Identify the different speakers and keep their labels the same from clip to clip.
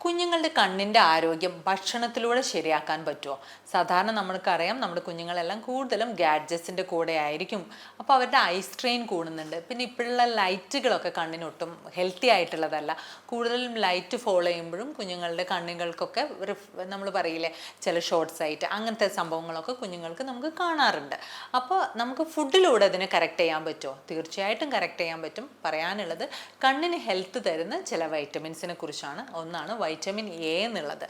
Speaker 1: കുഞ്ഞുങ്ങളുടെ കണ്ണിൻ്റെ ആരോഗ്യം ഭക്ഷണത്തിലൂടെ ശരിയാക്കാൻ പറ്റുമോ? സാധാരണ നമ്മൾക്കറിയാം നമ്മുടെ കുഞ്ഞുങ്ങളെല്ലാം കൂടുതലും ഗാഡ്ജറ്റ്സിൻ്റെ കൂടെ ആയിരിക്കും. അപ്പോൾ അവരുടെ ഐ സ്ട്രെയിൻ കൂടുന്നുണ്ട്. പിന്നെ ഇപ്പോഴുള്ള ലൈറ്റുകളൊക്കെ കണ്ണിനൊട്ടും ഹെൽത്തി ആയിട്ടുള്ളതല്ല. കൂടുതലും ലൈറ്റ് ഫോളോ ചെയ്യുമ്പോഴും കുഞ്ഞുങ്ങളുടെ കണ്ണുകൾക്കൊക്കെ നമ്മൾ പറയില്ലേ ചില ഷോർട്ട് സൈറ്റ് അങ്ങനത്തെ സംഭവങ്ങളൊക്കെ കുഞ്ഞുങ്ങൾക്ക് നമുക്ക് കാണാറുണ്ട്. അപ്പോൾ നമുക്ക് ഫുഡിലൂടെ അതിനെ കറക്റ്റ് ചെയ്യാൻ പറ്റുമോ? തീർച്ചയായിട്ടും കറക്റ്റ് ചെയ്യാൻ പറ്റും. പറയാനുള്ളത് കണ്ണിന് ഹെൽത്ത് തരുന്ന ചില വൈറ്റമിൻസിനെ കുറിച്ചാണ്. ഒന്നാണ് വൈറ്റമിൻ എ എന്നുള്ളത്.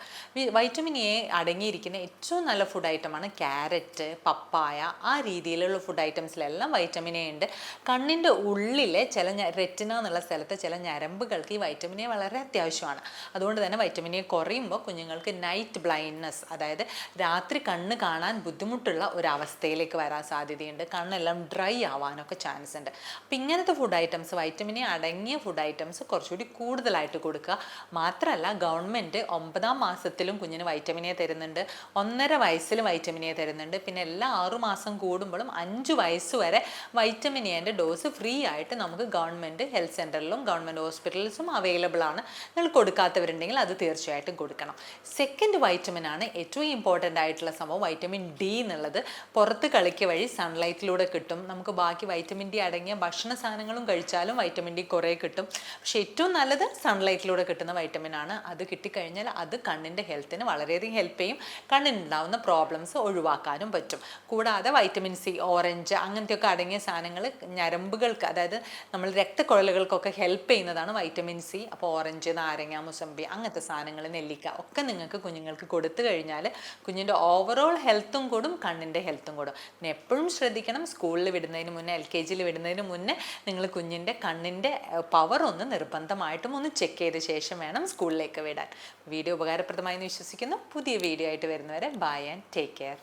Speaker 1: വൈറ്റമിൻ എ അടങ്ങിയിരിക്കുന്ന ഏറ്റവും നല്ല ഫുഡ് ഐറ്റമാണ് ക്യാരറ്റ്, പപ്പായ, ആ രീതിയിലുള്ള ഫുഡ് ഐറ്റംസിലെല്ലാം വൈറ്റമിൻ എ ഉണ്ട്. കണ്ണിൻ്റെ ഉള്ളിലെ ചില റെറ്റിന എന്നുള്ള സ്ഥലത്ത് ചില ഞരമ്പുകൾക്ക് ഈ വൈറ്റമിൻ എ വളരെ അത്യാവശ്യമാണ്. അതുകൊണ്ട് തന്നെ വൈറ്റമിൻ എ കുറയുമ്പോൾ കുഞ്ഞുങ്ങൾക്ക് നൈറ്റ് ബ്ലൈൻഡ്നെസ്, അതായത് രാത്രി കണ്ണ് കാണാൻ ബുദ്ധിമുട്ടുള്ള ഒരവസ്ഥയിലേക്ക് വരാൻ സാധ്യതയുണ്ട്. കണ്ണെല്ലാം ഡ്രൈ ആവാനൊക്കെ ചാൻസ് ഉണ്ട്. അപ്പം ഇങ്ങനത്തെ ഫുഡ് ഐറ്റംസ്, വൈറ്റമിൻ എ അടങ്ങിയ ഫുഡ് ഐറ്റംസ് കുറച്ചുകൂടി കൂടുതലായിട്ട് കൊടുക്കുക. മാത്രമല്ല ഗവൺമെൻറ് 9ാം മാസത്തിലും കുഞ്ഞിന് വൈറ്റമിൻ എ തരുന്നുണ്ട്, 1.5 വയസ്സിലും വൈറ്റമിൻ എ തരുന്നുണ്ട്. പിന്നെ എല്ലാ 6 മാസം കൂടുമ്പോഴും 5 വയസ്സ് വരെ വൈറ്റമിൻ എൻ്റെ ഡോസ് ഫ്രീ ആയിട്ട് നമുക്ക് ഗവൺമെൻറ് ഹെൽത്ത് സെൻ്ററിലും ഗവൺമെൻറ് ഹോസ്പിറ്റൽസും അവൈലബിൾ ആണ്. നിങ്ങൾ കൊടുക്കാത്തവരുണ്ടെങ്കിൽ അത് തീർച്ചയായിട്ടും കൊടുക്കണം. സെക്കൻഡ് വൈറ്റമിൻ ആണ് ഏറ്റവും ഇമ്പോർട്ടൻ്റ് ആയിട്ടുള്ള സംഭവം, വൈറ്റമിൻ ഡി എന്നുള്ളത്. പുറത്ത് കളിക്കുക വഴി സൺലൈറ്റിലൂടെ കിട്ടും. നമുക്ക് ബാക്കി വൈറ്റമിൻ ഡി അടങ്ങിയ ഭക്ഷണ സാധനങ്ങളും കഴിച്ചാലും വൈറ്റമിൻ ഡി കുറേ കിട്ടും. പക്ഷേ ഏറ്റവും നല്ലത് സൺലൈറ്റിലൂടെ കിട്ടുന്ന വൈറ്റമിൻ ആണ്. അത് കിട്ടിക്കഴിഞ്ഞാൽ അത് കണ്ണിൻ്റെ ഹെൽത്തിന് വളരെയധികം ഹെൽപ്പ് ചെയ്യും. കണ്ണിനുണ്ടാവുന്ന പ്രോബ്ലംസ് ഒഴിവാക്കാനും പറ്റും. കൂടാതെ വൈറ്റമിൻ സി, ഓറഞ്ച് അങ്ങനത്തെയൊക്കെ അടങ്ങിയ സാധനങ്ങൾ ഞരമ്പുകൾക്ക്, അതായത് നമ്മൾ രക്തക്കുഴലുകൾക്കൊക്കെ ഹെൽപ്പ് ചെയ്യുന്നതാണ് വൈറ്റമിൻ സി. അപ്പോൾ ഓറഞ്ച്, നാരങ്ങ, മുസമ്പി അങ്ങനത്തെ സാധനങ്ങൾ, നെല്ലിക്ക ഒക്കെ നിങ്ങൾക്ക് കുഞ്ഞുങ്ങൾക്ക് കൊടുത്തു കഴിഞ്ഞാൽ കുഞ്ഞിൻ്റെ ഓവറോൾ ഹെൽത്തും കൂടും, കണ്ണിൻ്റെ ഹെൽത്തും കൂടും. പിന്നെ എപ്പോഴും ശ്രദ്ധിക്കണം, സ്കൂളിൽ വിടുന്നതിന് മുന്നേ, LKGയിൽ വിടുന്നതിന് മുന്നേ നിങ്ങൾ കുഞ്ഞിൻ്റെ കണ്ണിൻ്റെ പവർ ഒന്ന് നിർബന്ധമായിട്ടും ഒന്ന് ചെക്ക് ചെയ്ത ശേഷം വേണം സ്കൂളിലേക്ക് വിടാൻ. വീഡിയോ ഉപകാരപ്രദമായി എന്ന് വിശ്വസിക്കുന്നു. പുതിയ വീഡിയോ ആയിട്ട് വരുന്നവരെ ബൈ ആൻഡ് ടേക്ക് കെയർ.